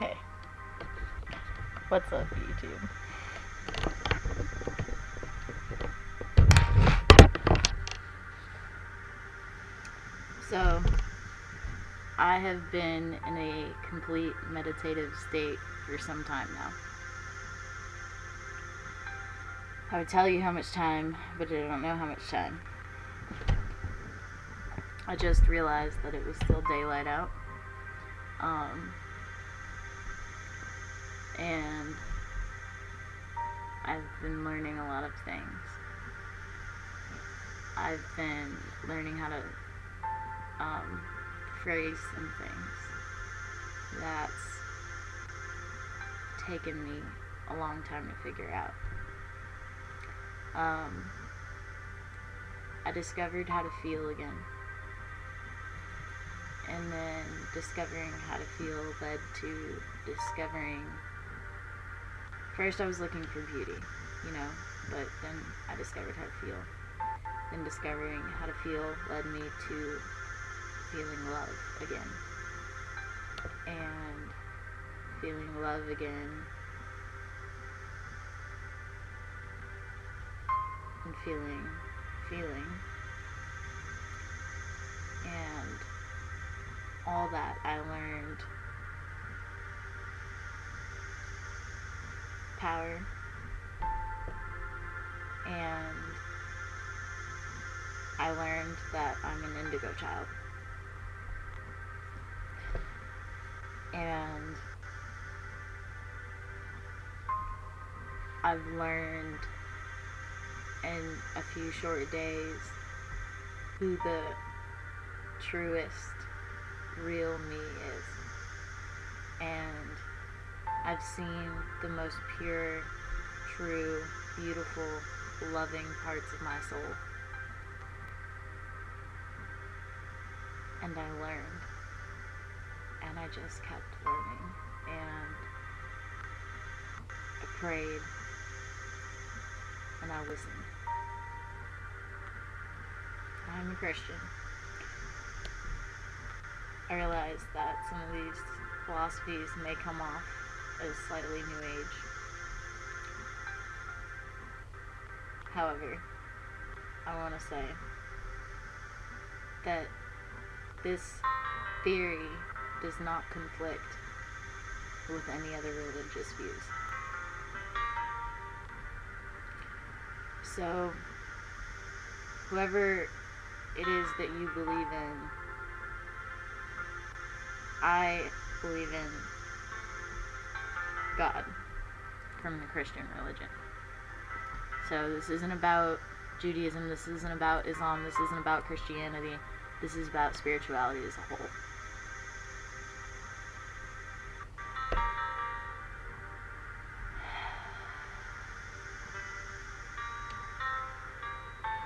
Okay. What's up, YouTube? So, I have been in a complete meditative state for some time now. I would tell you how much time, but I don't know how much time. I just realized that it was still daylight out. And I've been learning a lot of things. I've been learning how to phrase some things. That's taken me a long time to figure out. I discovered how to feel again. And then discovering how to feel led to discovering... First I was looking for beauty, but then I discovered how to feel. Then discovering how to feel led me to feeling love again. And feeling love again. And feeling. And all that I learned power, and I learned that I'm an Indigo child. And I've learned in a few short days who the truest, real me is. And I've seen the most pure, true, beautiful, loving parts of my soul. And I learned. And I just kept learning. And I prayed. And I listened. I'm a Christian. I realize that some of these philosophies may come off as slightly new age. However, I want to say that this theory does not conflict with any other religious views. So, whoever it is that you believe in, I believe in God from the Christian religion. So this isn't about Judaism, this isn't about Islam, this isn't about Christianity, this is about spirituality as a whole.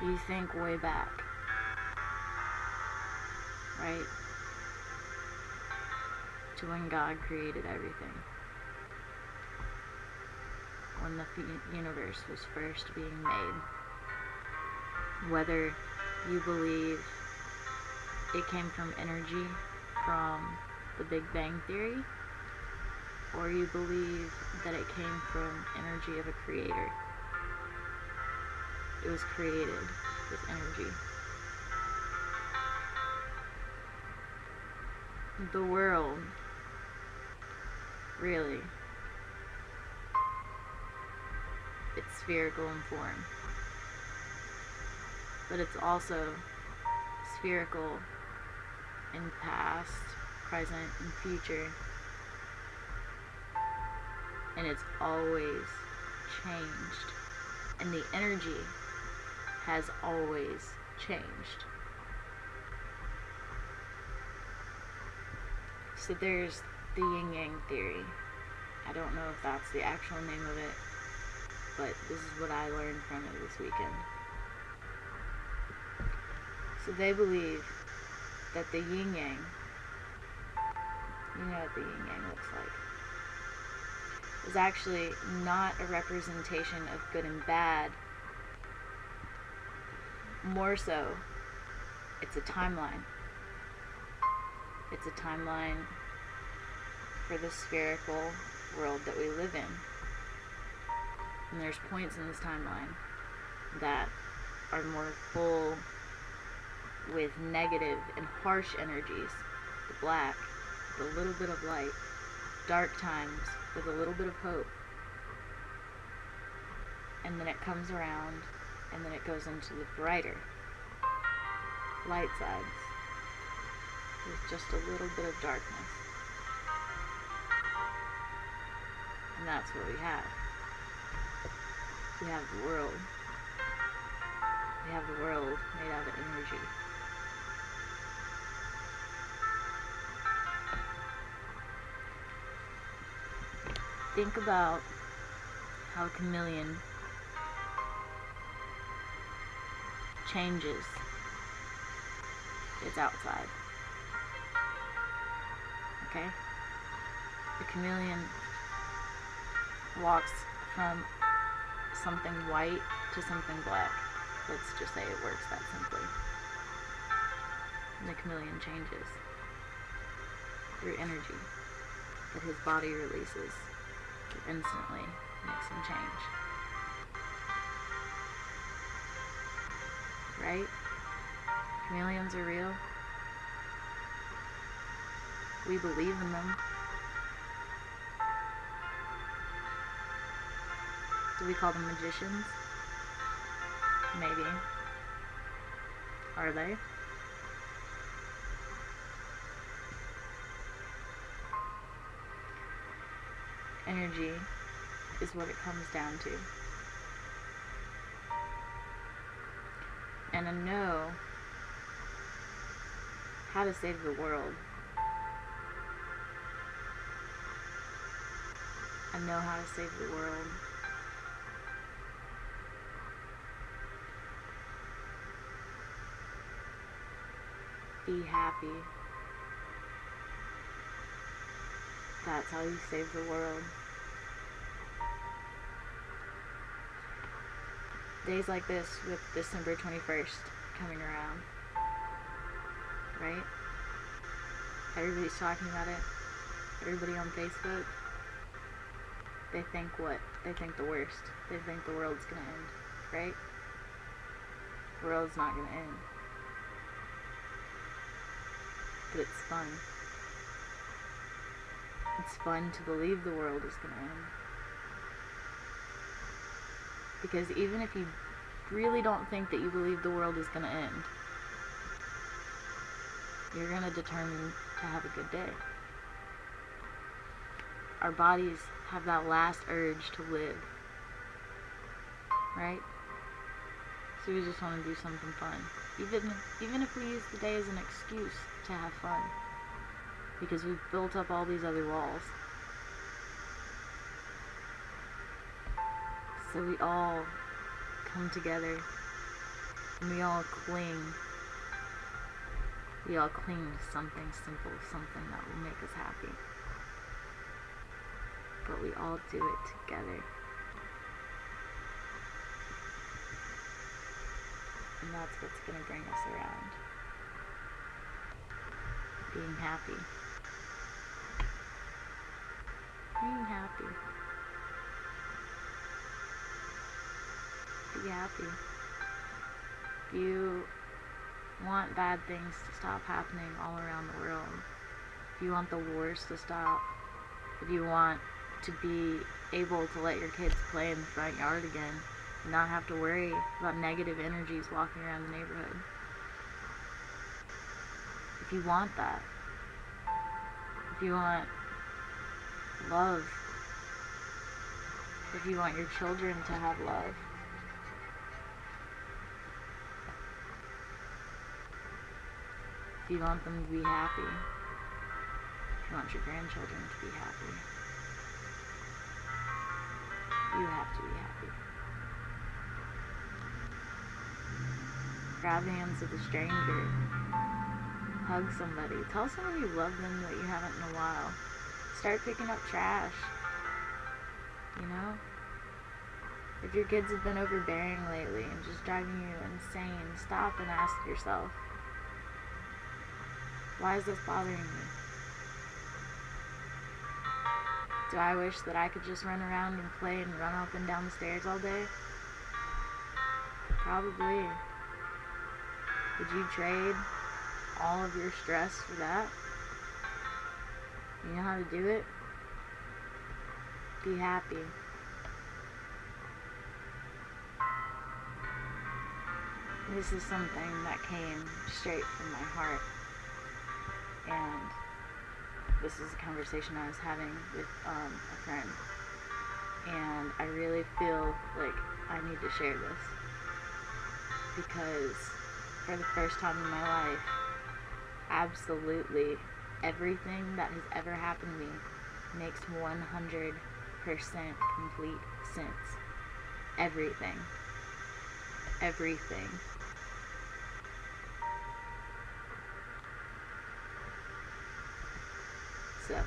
You think way back, right? To when God created everything. When the universe was first being made. Whether you believe it came from energy from the Big Bang Theory, or you believe that it came from energy of a creator. It was created with energy. The world, really, it's spherical in form, but it's also spherical in past, present, and future, and it's always changed, and the energy has always changed. So there's the yin-yang theory. I don't know if that's the actual name of it, but this is what I learned from it this weekend. So they believe that the yin-yang, you know what the yin-yang looks like, is actually not a representation of good and bad. More so, it's a timeline. It's a timeline for the spherical world that we live in. And there's points in this timeline that are more full with negative and harsh energies, the black, with a little bit of light, dark times with a little bit of hope, and then it comes around, and then it goes into the brighter light sides with just a little bit of darkness. And that's what we have. We have the world. We have the world made out of energy. Think about how a chameleon changes its outside. Okay? The chameleon walks from something white to something black. Let's just say it works that simply. And the chameleon changes through energy that his body releases that instantly makes him change. Right? Chameleons are real. We believe in them. Do we call them magicians? Maybe. Are they? Energy is what it comes down to. And I know how to save the world. I know how to save the world. Be happy. That's how you save the world. Days like this, with December 21st coming around, right? Everybody's talking about it. Everybody on Facebook. They think what? They think the worst. They think the world's gonna end, right? The world's not gonna end. But it's fun. It's fun to believe the world is gonna end. Because even if you really don't think that you believe the world is gonna end, you're gonna determine to have a good day. Our bodies have that last urge to live, right? So we just want to do something fun. Even if we use the day as an excuse to have fun. Because we've built up all these other walls. So we all come together and we all cling. We all cling to something simple, something that will make us happy. But we all do it together. And that's what's going to bring us around. Being happy. Being happy. Be happy. If you want bad things to stop happening all around the world, if you want the wars to stop, if you want to be able to let your kids play in the front yard again and not have to worry about negative energies walking around the neighborhood, if you want that, if you want love, if you want your children to have love, if you want them to be happy, if you want your grandchildren to be happy, you have to be happy. Grab hands with a stranger. Hug somebody. Tell somebody you love them that you haven't in a while. Start picking up trash. You know? If your kids have been overbearing lately and just driving you insane, stop and ask yourself, why is this bothering me? Do I wish that I could just run around and play and run up and down the stairs all day? Probably. Would you trade all of your stress for that? You know how to do it? Be happy. This is something that came straight from my heart, and this is a conversation I was having with a friend, and I really feel like I need to share this, because for the first time in my life, absolutely everything that has ever happened to me makes 100% complete sense. Everything. Everything. So,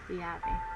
be happy.